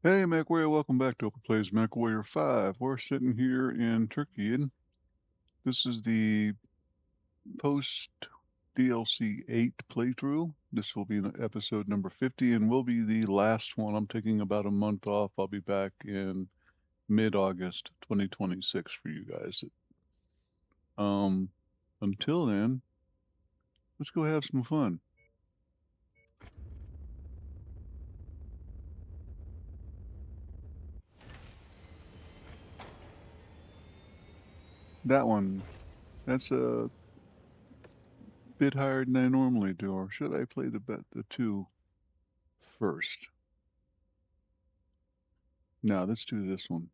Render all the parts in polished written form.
Hey MechWarrior, welcome back to Open Plays MechWarrior 5. We're sitting here in Turkey, and this is the post DLC8 playthrough. This will be episode number 50 and will be the last one. I'm taking about a month off. I'll be back in mid-August 2026 for you guys. Um, until then, let's go have some fun. That one, that's a bit higher than I normally do, or should I play the two first? No, let's do this one.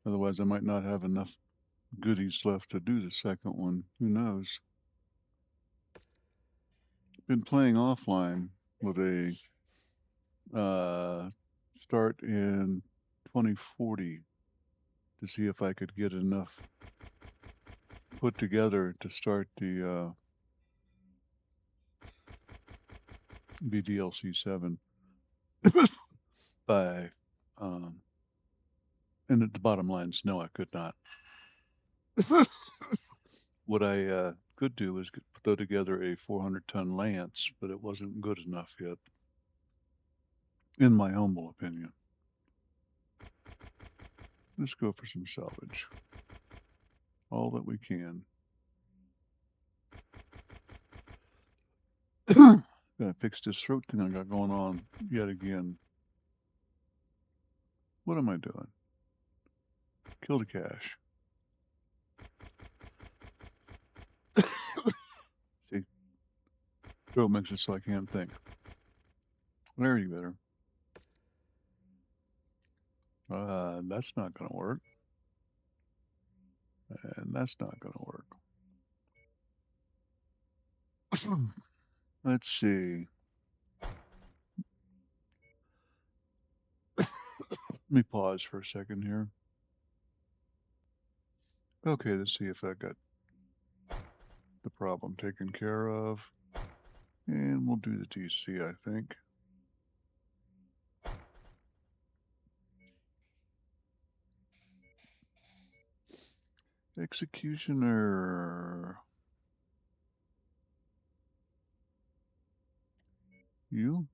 Otherwise, I might not have enough goodies left to do the second one. Who knows? Been playing offline with a start in 2040 to see if I could get enough put together to start the BDLC 7 by and the bottom line is no, I could not. What I could do is throw together a 400-ton lance, but it wasn't good enough yet, in my humble opinion. Let's go for some salvage. All that we can. Gotta fix this throat thing I got going on yet again. What am I doing? Kill the cache. See, throat makes it so I can't think. There you better. That's not gonna work. And that's not gonna work. Let's see. Let me pause for a second here. Okay, let's see if I got the problem taken care of. And we'll do the DC, I think. Executioner. You?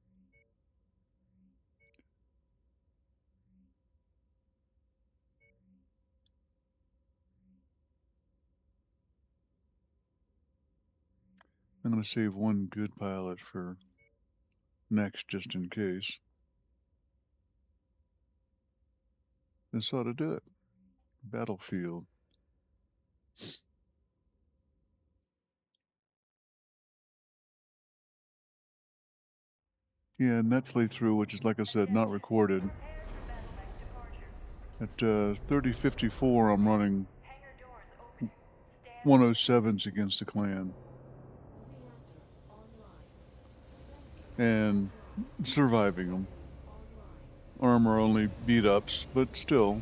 I'm gonna save one good pilot for next, just in case. This ought to do it. Battlefield. Yeah, and that playthrough, which is, like I said, not recorded. At 3054, I'm running 107s against the clan. And surviving them. Armor only beat-ups, but still.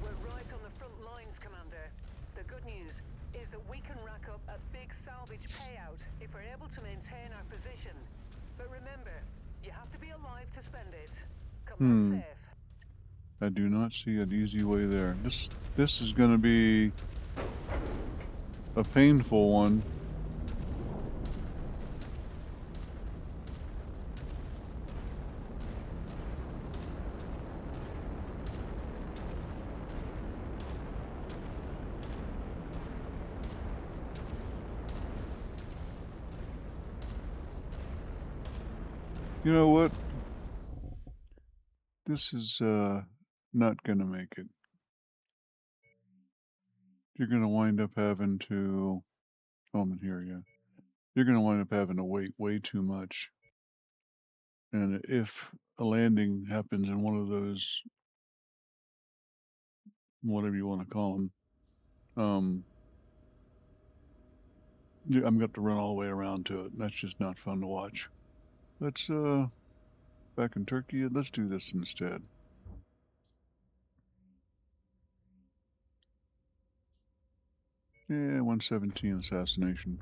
We're right on the front lines, Commander. The good news is that we can rack up a big salvage payout if we're able to maintain our position. But remember, you have to be alive to spend it. Come back safe. I do not see an easy way there. This is going to be a painful one. You know what? This is not going to make it. You're going to wind up having to... Oh, I'm in here, yeah. You're going to wind up having to wait way too much. And if a landing happens in one of those, whatever you want to call them, I'm going to have to run all the way around to it. And that's just not fun to watch. Let's, back in Turkey, let's do this instead. Yeah, 117 assassination.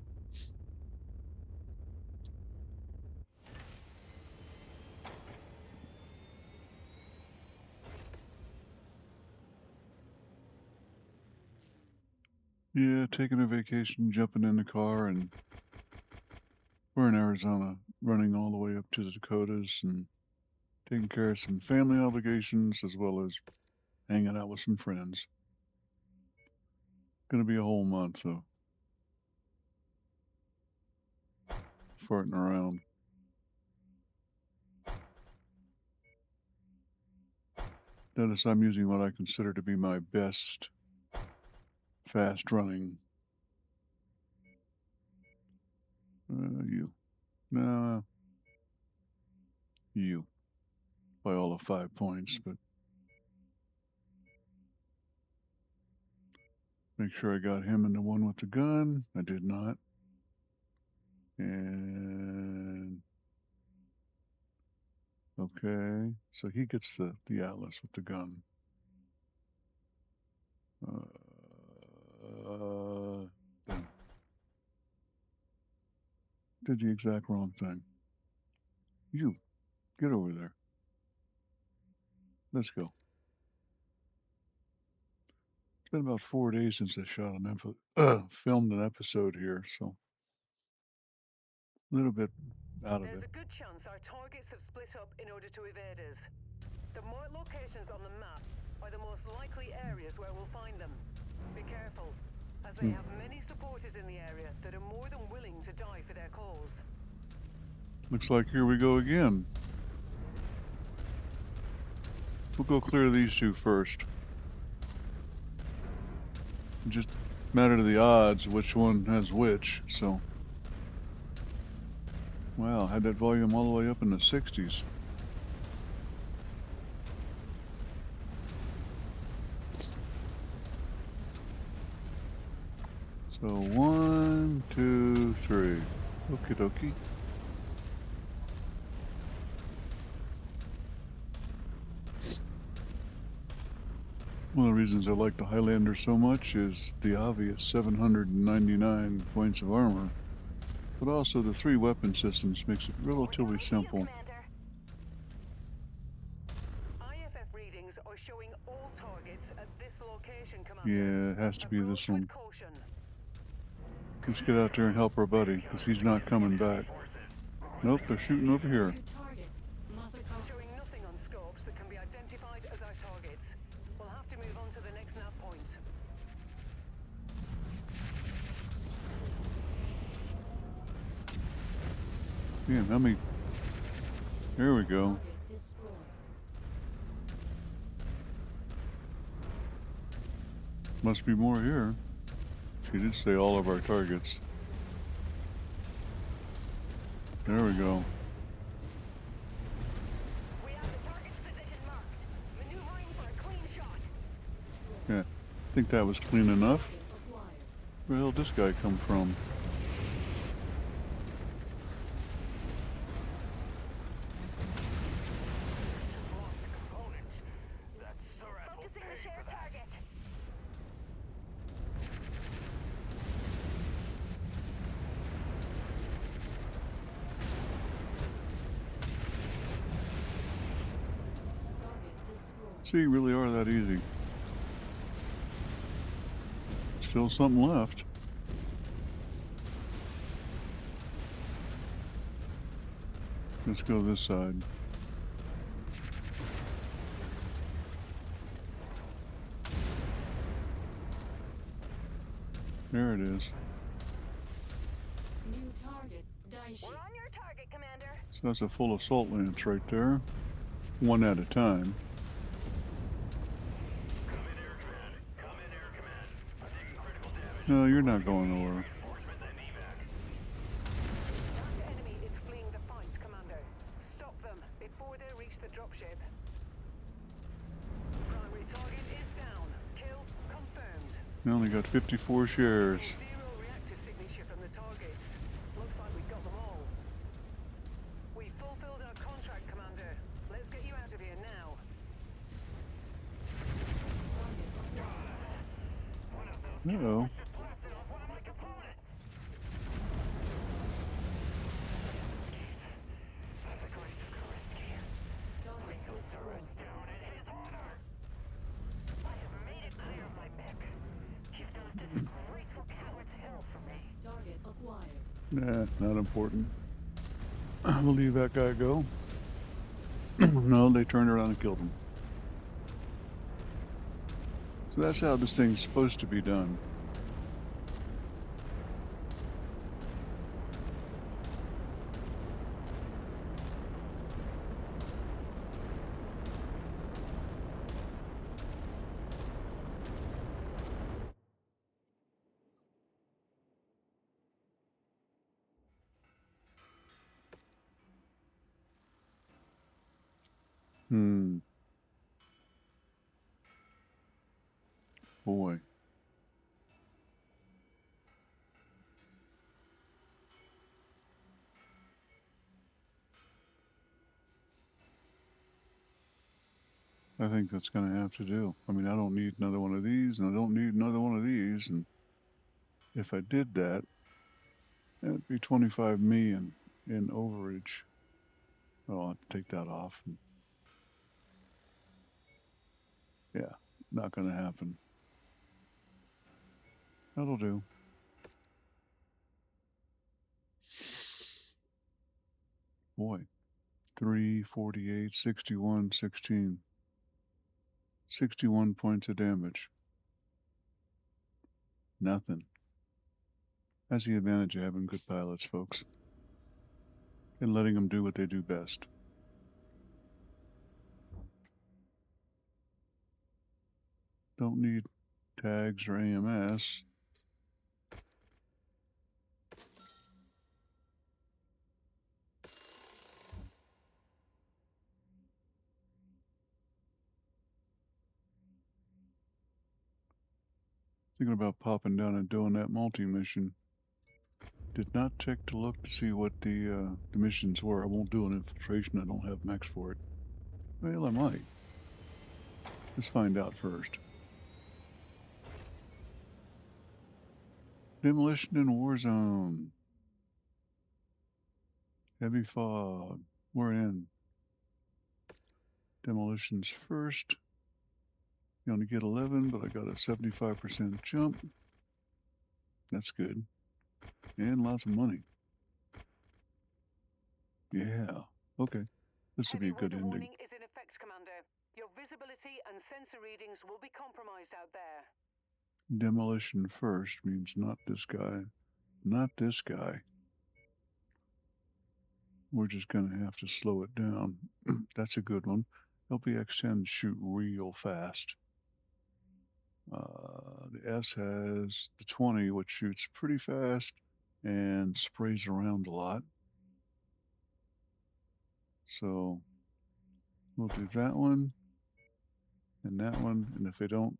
Yeah, taking a vacation, jumping in the car, and we're in Arizona, running all the way up to the Dakotas and taking care of some family obligations as well as hanging out with some friends. Gonna be a whole month of farting around. Notice I'm using what I consider to be my best fast running. You. No, you. By all of 5 points, but make sure I got him in the one with the gun. I did not. And okay, so he gets the Atlas with the gun. Then did the exact wrong thing. You get over there. Let's go. It's been about 4 days since I shot filmed an episode here, so a little bit out of There's it. a good chance our targets have split up in order to evade us. The marked locations on the map are the most likely areas where we'll find them. Be careful, as they have many supporters in the area that are more than willing to die for their cause. Looks like here we go again. We'll go clear these two first. Just matter to the odds which one has which, so. Wow, had that volume all the way up in the 60s. So 1, 2, 3. Okie dokie. One of the reasons I like the Highlander so much is the obvious 799 points of armor, but also the 3 weapon systems makes it relatively simple. IFF readings are showing all targets at this location, Commander. Yeah, it has to be this Approach with one. caution. Let's get out there and help our buddy, because he's not coming back. Nope, they're shooting over here. Showing nothing on scopes that can be identified as our targets. We'll have to move on to the next nav point. Yeah, how many? There we go. Must be more here. She did say all of our targets. There we go. We have the target's position marked. Maneuvering for a clean shot. Yeah, I think that was clean enough. Where the hell did this guy come from? Focusing the shared target. See, really are that easy. Still something left. Let's go this side. There it is. New target, Daishi. We're on your target, Commander. So that's a full assault lance right there. One at a time. No, you're not going nowhere. That enemy is fleeing the fight, Commander. Stop them before they reach the dropship. Primary target is down. Kill confirmed. We only got 54 shares. Zero reactor signature from the targets. Looks like we got them all. We fulfilled our contract, Commander. Let's get you out of here now. Uh-oh. Nah, not important. We'll leave that guy go. No, they turned around and killed him. So that's how this thing's supposed to be done. Boy. I think that's going to have to do. I mean, I don't need another one of these, and I don't need another one of these. And if I did that, that'd be 25 million in overage. Oh, I'll have to take that off. And yeah, not going to happen. That'll do. Boy, 348, 61, 16. 61 points of damage. Nothing. That's the advantage of having good pilots, folks. And letting them do what they do best. Don't need tags or AMS. Thinking about popping down and doing that multi-mission. Did not check to look to see what the missions were. I won't do an infiltration. I don't have max for it. Well, I might. Let's find out first. Demolition in Warzone. Heavy fog. We're in. Demolitions first. You only get 11, but I got a 75% jump. That's good. And lots of money. Yeah. Okay. This will be a good ending. Warning is in effect, Commander. Your visibility and sensor readings will be compromised out there. Demolition first means not this guy. Not this guy. We're just going to have to slow it down. That's a good one. LPX-10 shoot real fast. The S has the 20, which shoots pretty fast and sprays around a lot. So we'll do that one and that one. And if they don't,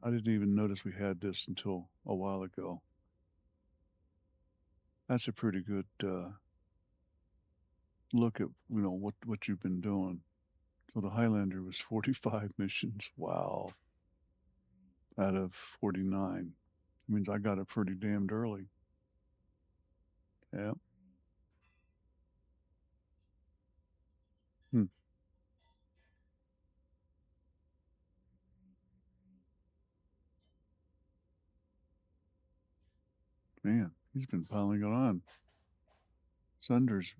I didn't even notice we had this until a while ago. That's a pretty good look at, what you've been doing. So the Highlander was 45 missions. Wow. Out of 49. It means I got it pretty damned early. Yeah. Man, he's been piling it on. Sunders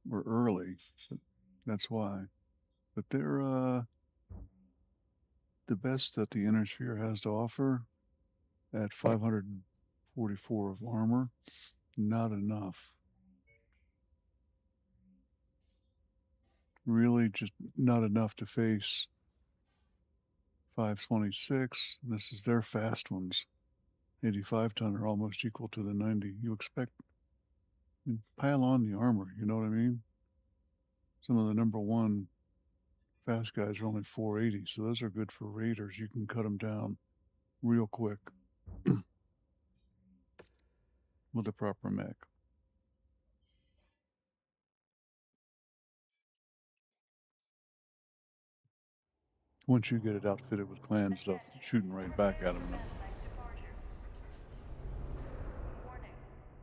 were early, but that's why. But they're the best that the Inner Sphere has to offer at 544 of armor. Not enough. Really just not enough to face 526. This is their fast ones. 85 ton are almost equal to the 90. You expect, pile on the armor, you know what I mean? Some of the number one fast guys are only 480, so those are good for raiders. You can cut them down real quick with the proper mech. Once you get it outfitted with clan stuff, shooting right back at them though. Warning.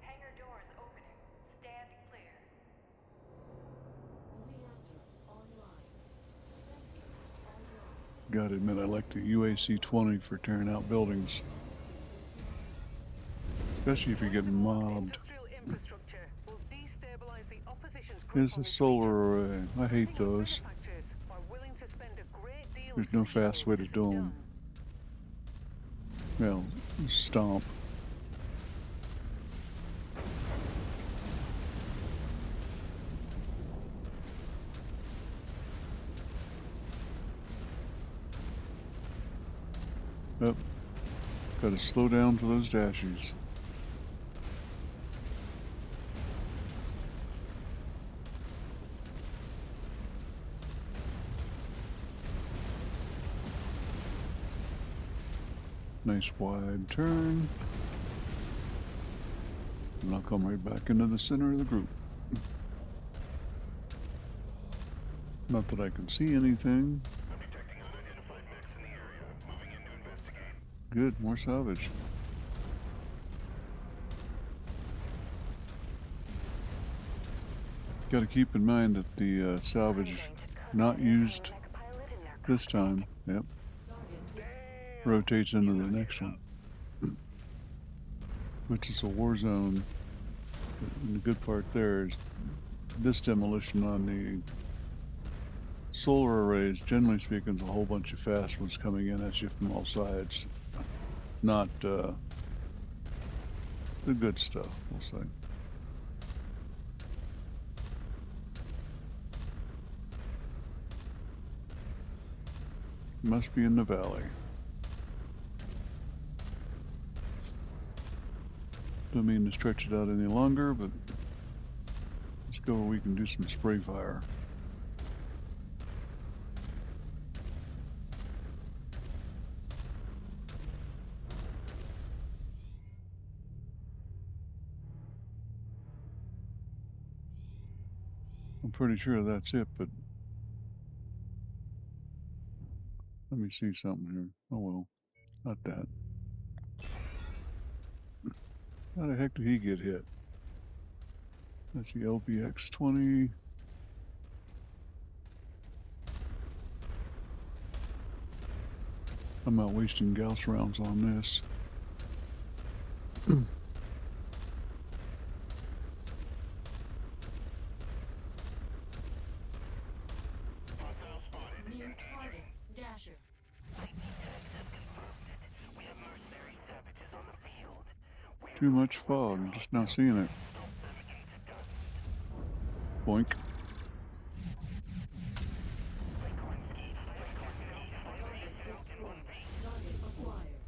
Hangar doors opening. Stand clear. Gotta admit, I like the UAC-20 for tearing out buildings. especially if you're getting mobbed. Industrial infrastructure will destabilize the opposition's grip It's on a this solar region. array. I hate Something our those. benefactors are willing to spend a great deal There's of no seagulls fast way to see do done. them. Well, stomp. Oh, gotta slow down for those dashes. Nice wide turn. And I'll come right back into the center of the group. Not that I can see anything. I'm detecting unidentified mechs in the area. Moving in to investigate. Good, more salvage. Got to keep in mind that the salvage is not used this time. Yep. Rotates into the next one, which is a war zone. And the good part there is this demolition on the solar arrays, generally speaking, is a whole bunch of fast ones coming in at you from all sides. Not the good stuff, we'll say. Must be in the valley. Don't mean to stretch it out any longer, but let's go where we can do some spray fire. I'm pretty sure that's it, but let me see something here. Oh well, not that. How the heck did he get hit? That's the LBX-20. I'm not wasting Gauss rounds on this. Hostile spotted. New target, Dasher. We have mercenary savages on the field. Too much fog. I'm just now seeing it. Boink. Target destroyed. Target acquired.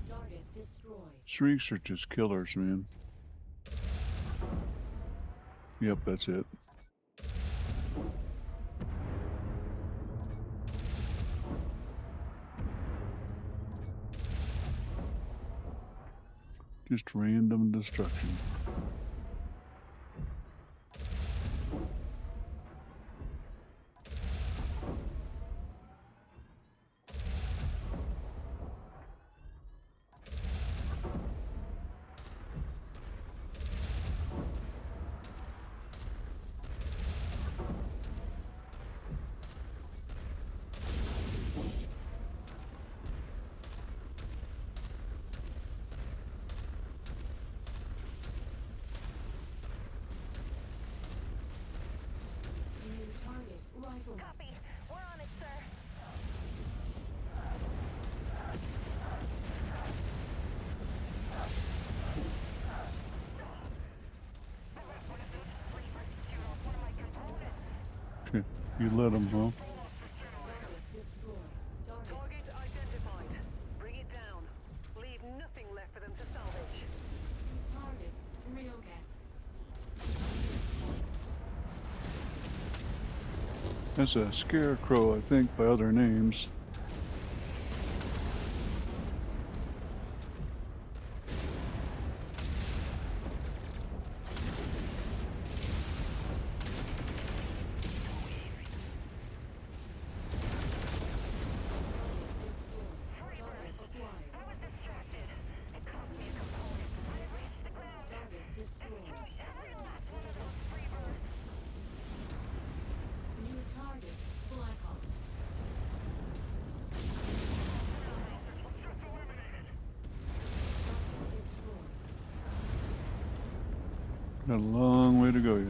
Target destroyed. Shrieks are just killers, man. Yep, that's it. Just random destruction. New target, rifleman. Copy. We're on it, sir. You let them, huh? Target destroyed. Target Target identified. Bring it down. Leave nothing left for them to salvage. target, Ryokan. That's a scarecrow, I think, by other names. Target acquired. Target destroyed. New target, Blackhawk. Got a long way to go yet.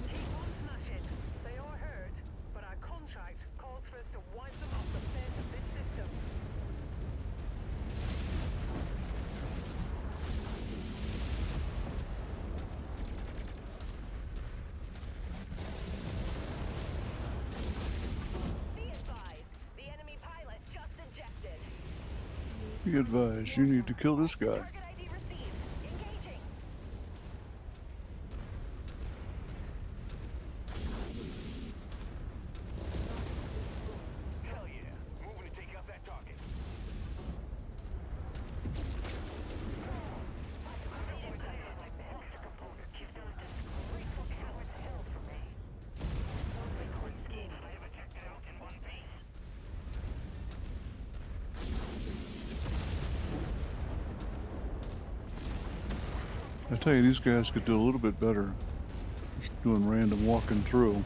Keep on smashing. They are hurt, but our contract calls for us to wipe them off the face of this system. Be advised, the enemy pilot just ejected. Be advised, you need to kill this guy. Target ID received. Engaging. Hell yeah. Moving to take out that target. I have ejected out in one piece. I tell you, these guys could do a little bit better. Just doing random walking through. New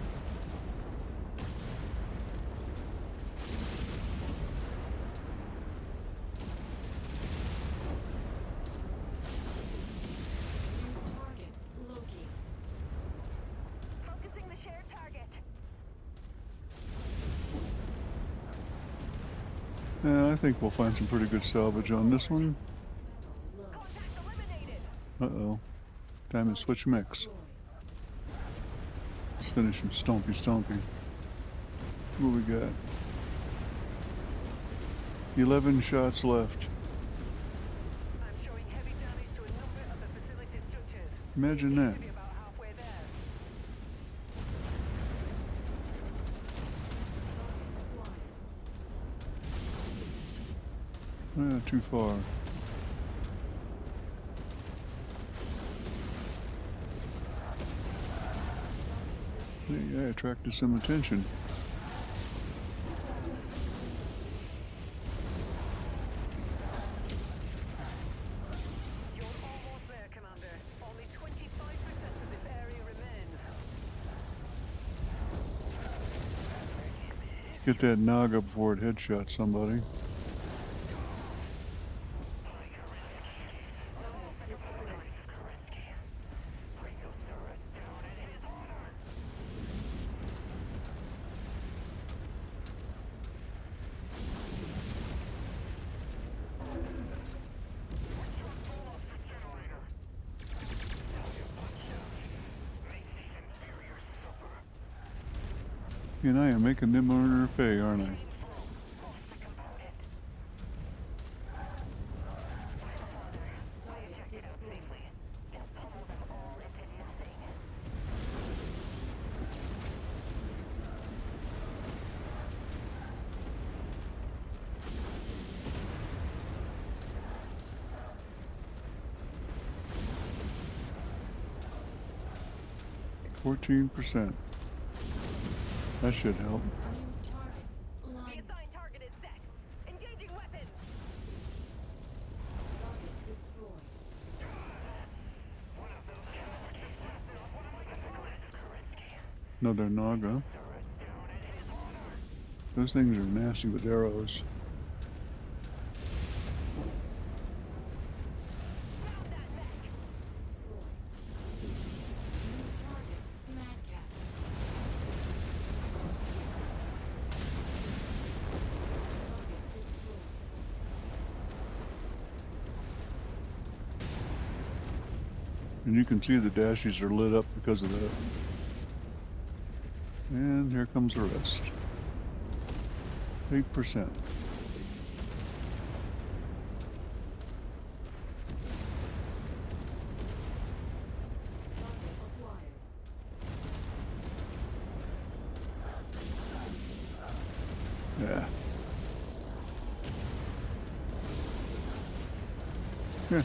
target, Loki. Focusing the shared target. Yeah, I think we'll find some pretty good salvage on this one. Level low. Contact eliminated. Uh-oh. Time to switch mix. Destroyed. Let's finish him stompy. What we got? 11 shots left. I'm showing heavy damage to a number of the facility structures. Imagine We that. seem to be about halfway there. Target acquired. Too far. Yeah, attracted some attention. You're almost there, Commander. Only 25% of this area remains. Get that Naga before it headshot somebody. Target destroyed. And I am making them earn their pay, aren't I? Target destroyed. 14%. That should help. New target. The Line. assigned target is set. Engaging weapons. Target destroyed. Another Naga. Those things are nasty with arrows. Found that mech. Destroyed. New target. Madcap. Target destroyed. And you can see the dashes are lit up because of that. And here comes the rest. 8%. Target acquired. Yeah. Yeah.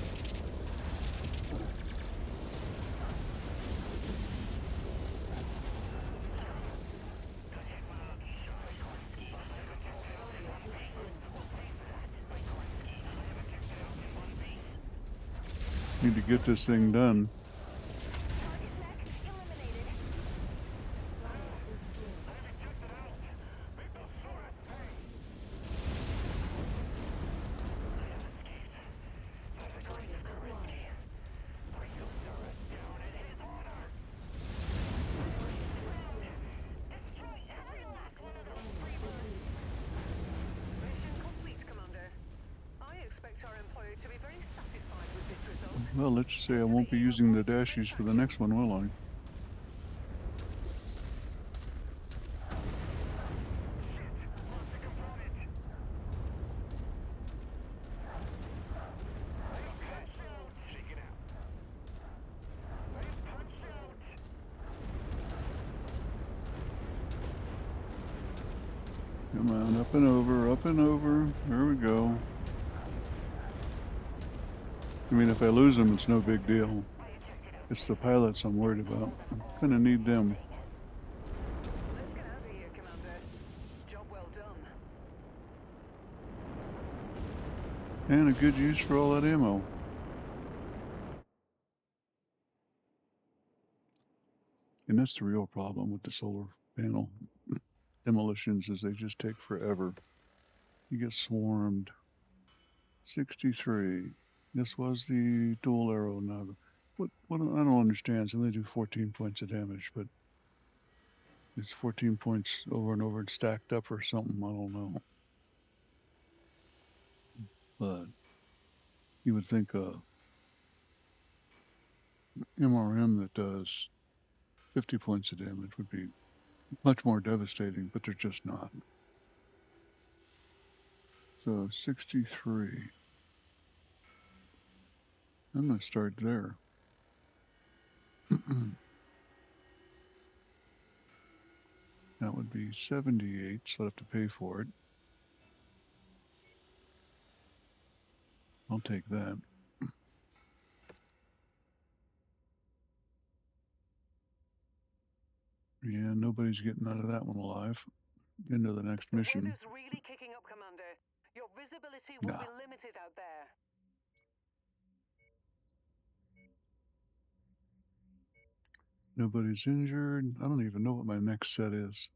Need to get this thing done. Target mech eliminated. Target destroyed. Target acquired. Mission complete, Commander. I expect our employer to be very satisfied with this result. Well, let's just say I won't be using the dashies for the next one, will I? Come on, up and over, up and over. There we go. I mean, if I lose them, it's no big deal. It's the pilots I'm worried about. I'm gonna need them. Let's get out of here, Commander. Job well done. And a good use for all that ammo. And that's the real problem with the solar panel demolitions, is they just take forever. You get swarmed. 63. This was the dual arrow now. What I don't understand. So they do 14 points of damage, but it's 14 points over and over and stacked up or something. I don't know. But you would think a MRM that does 50 points of damage would be much more devastating, but they're just not. So 63. I'm going to start there. That would be 78, so I'll have to pay for it. I'll take that. Yeah, nobody's getting out of that one alive. Into the next The mission. weather's really kicking up, Commander. Your visibility will Nah. be limited out there. Nobody's injured. I don't even know what my next set is.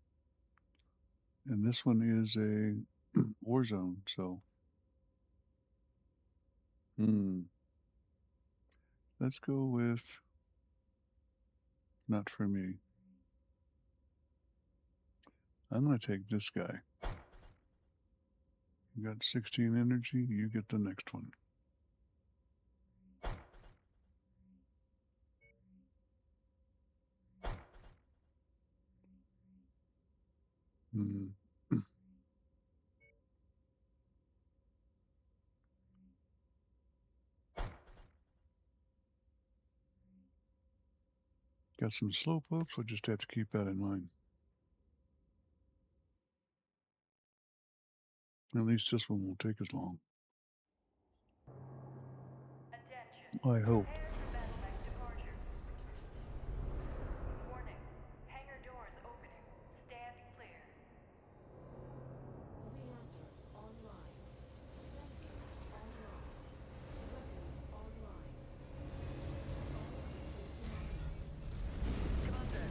And this one is a war zone, so. Let's go with not for me. I'm going to take this guy. You got 16 energy, you get the next one. Got some slow pokes, we'll just have to keep that in mind. At least this one won't take as long. Attention. I hope. Prepare for battle mech departure. Warning. Hangar doors opening. Stand clear. Reactor online. Sensors online. Weapons online. Commander,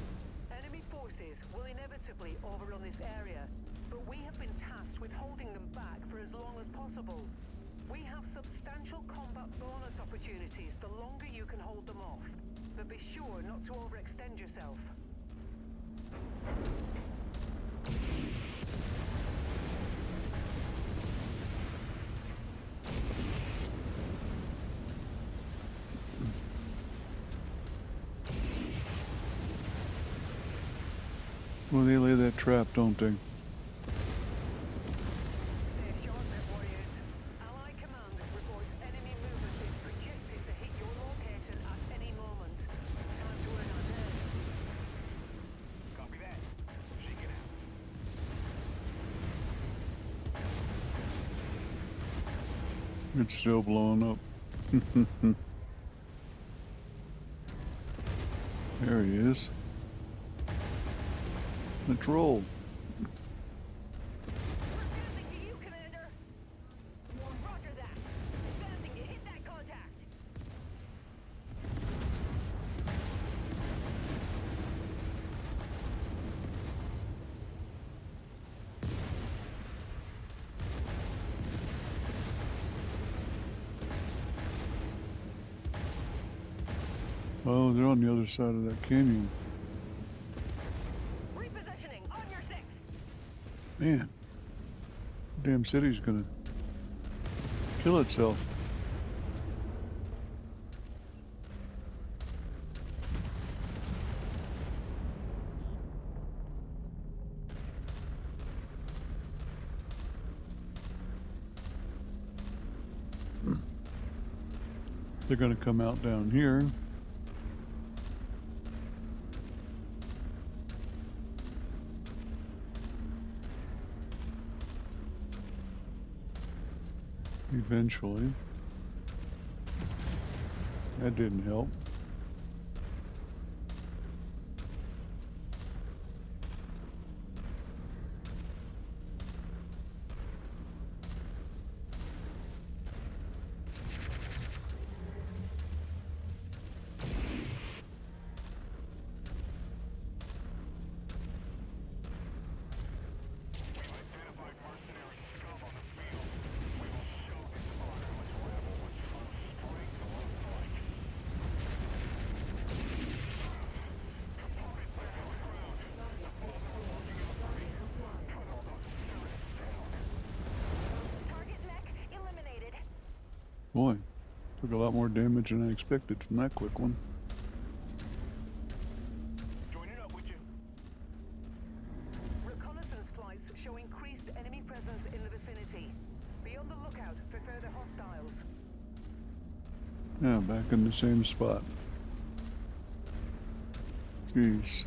enemy forces will inevitably overrun this area, but we have been tasked with holding them back for as long as possible. We have substantial combat bonus opportunities the longer you can hold them off, but be sure not to overextend yourself. Well, they lay that trap, don't they? Stay sharp, Net Warriors. Allied command reports enemy movement is projected to hit your location at any moment. Time to earn our dead. Copy that. Shake it out. It's still blowing up. There he is. Let's roll. Advancing to you, Commander. Roger that. Advancing to hit that contact. Oh, they're on the other side of that canyon. Repositioning on your six. Man, the damn city's gonna kill itself. They're gonna come out down here. Eventually. That didn't help. Identified mercenary scum on the field. We will show this honorless rebel what true strength looks like. Component left on the ground. Target destroyed. Target acquired. Cut all those terrorists down. Target mech eliminated. Boy, took a lot more damage than I expected from that quick one. Joining up with you. Reconnaissance flights show increased enemy presence in the vicinity. Be on the lookout for further hostiles. Yeah, back in the same spot. Jeez.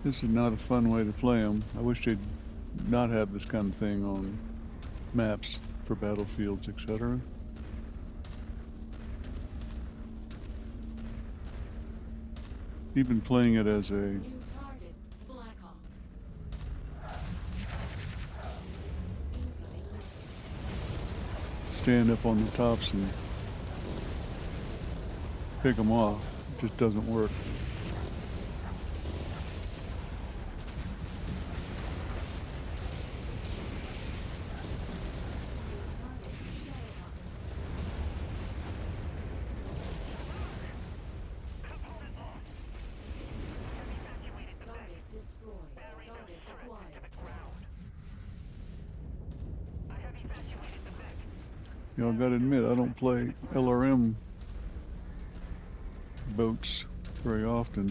This is not a fun way to play them. I wish they'd not have this kind of thing on maps for battlefields, etc. Even playing it as a New target, Blackhawk. Incoming missile. stand up on the tops and pick them off, it just doesn't work. Target destroyed. Target acquired. Y'all gotta admit, I don't play LRM boats very often.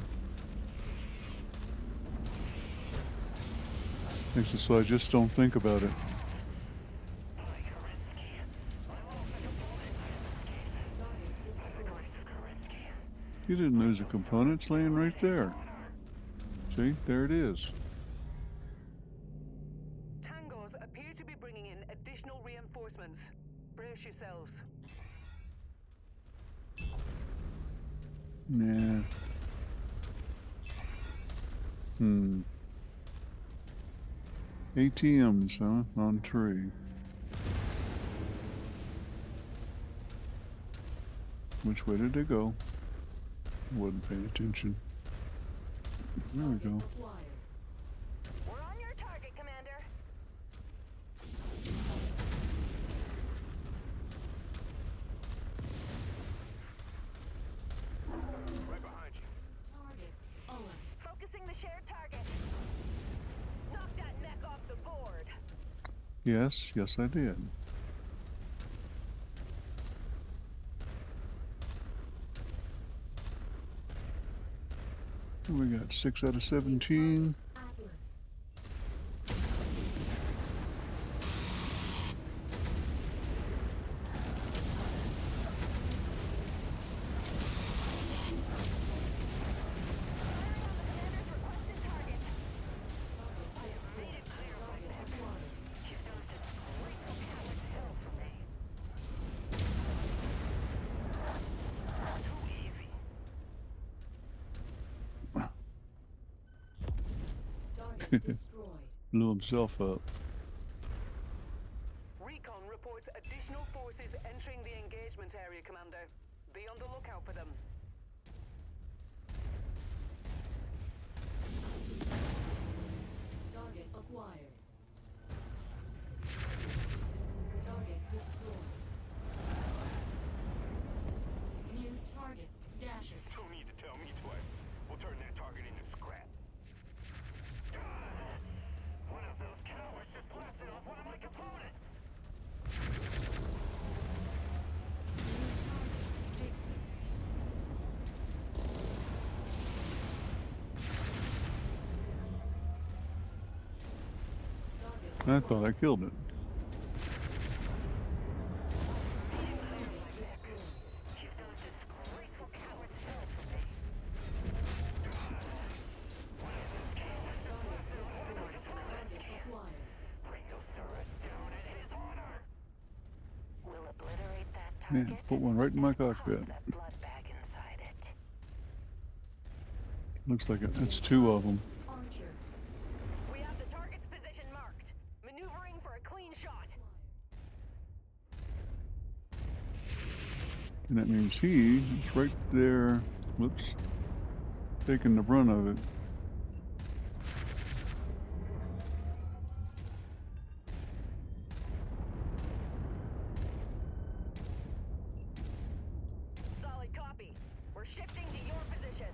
Makes it so I just don't think about it. Target destroyed. You didn't lose a component, it's laying right there. See, there it is. Tangos appear to be bringing in additional reinforcements. Brace yourselves. Nah. ATMs, huh? On 3. Which way did they go? Wasn't paying attention. There we go. Acquired. We're on your target, Commander. Right behind you. Target Owen. Focusing the shared target. Knock that mech off the board. Yes, yes I did. We got 6 out of 17. Atlas. Commander's requested target. Target destroyed. Target acquired. Target destroyed. Blew himself up. Recon reports additional forces entering the engagement area, Commander. Be on the lookout for them. Target acquired. I thought I killed it. We'll obliterate that Yeah, target. put one right in my and pop cockpit. that blood bag inside it. Looks like it's two of them. Archer. We have the target's position marked. Maneuvering for a clean shot. And that means he is right there. Whoops. Taking the brunt of it. Solid copy. We're shifting to your position.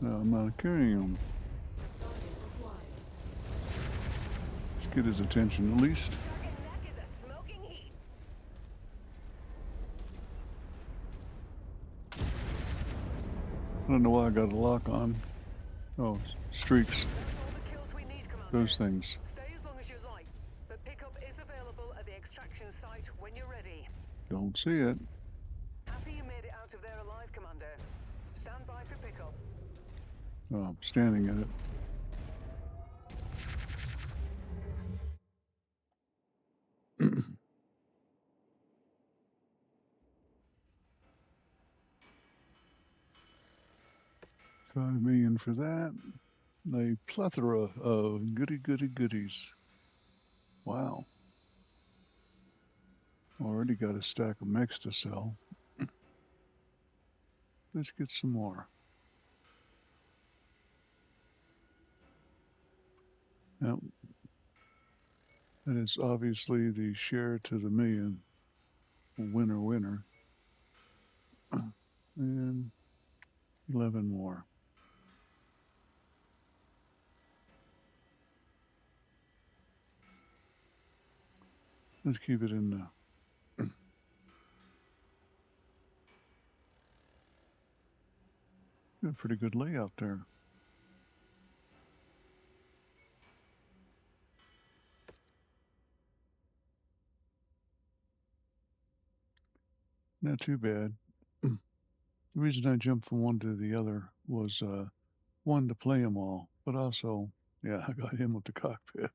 No, I'm not carrying him. Target acquired. Let's get his attention at least. Target neck is a smoking heat. I don't know why I got a lock on. Oh, streaks. That's all the kills we need, Commander. Those things. Stay as long as you like, but pickup is available at the extraction site when you're ready. Don't see it. Happy you made it out of there alive, Commander. Stand by for pickup. Oh, I'm standing at it. $5 million for that. A plethora of goodies. Wow. Already got a stack of mechs to sell. Let's get some more. Now, that is obviously the share to the million. Winner. And 11 more. Let's keep it in the got a pretty good layout there. Not too bad. The reason I jumped from one to the other was one to play them all, but also, yeah, I got him with the cockpit.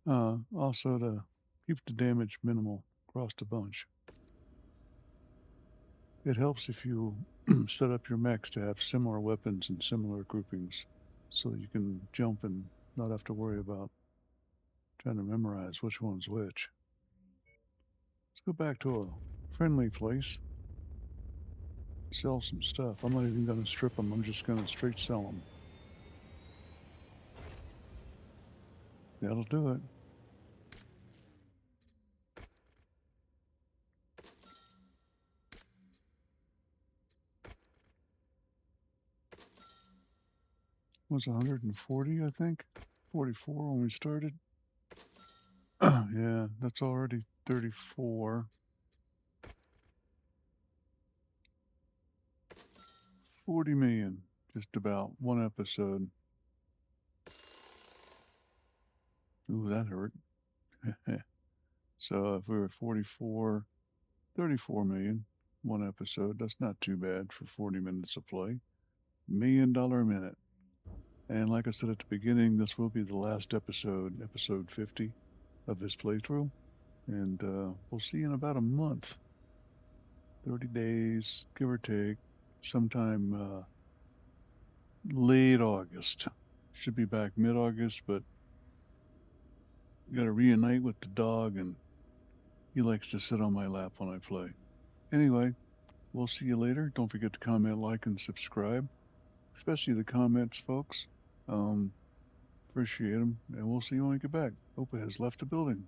Also to keep the damage minimal across the bunch. It helps if you set up your mechs to have similar weapons and similar groupings, so you can jump and not have to worry about trying to memorize which one's which. Let's go back to a friendly place. Sell some stuff. I'm not even going to strip them. I'm just going to straight sell them. That'll do it. Was 140, I think. 44 when we started. Yeah, that's already 34. 40 million, just about one episode. Ooh, that hurt. So if we were 44, 34 million, one episode, that's not too bad for 40 minutes of play. $1 million a minute. And like I said at the beginning, this will be the last episode, episode 50 of this playthrough. And we'll see you in about a month. 30 days, give or take, sometime late August. Should be back mid-August, but got to reunite with the dog, and he likes to sit on my lap when I play. Anyway, we'll see you later. Don't forget to comment, like, and subscribe, especially the comments, folks. Appreciate them, and we'll see you when we get back. Opa has left the building.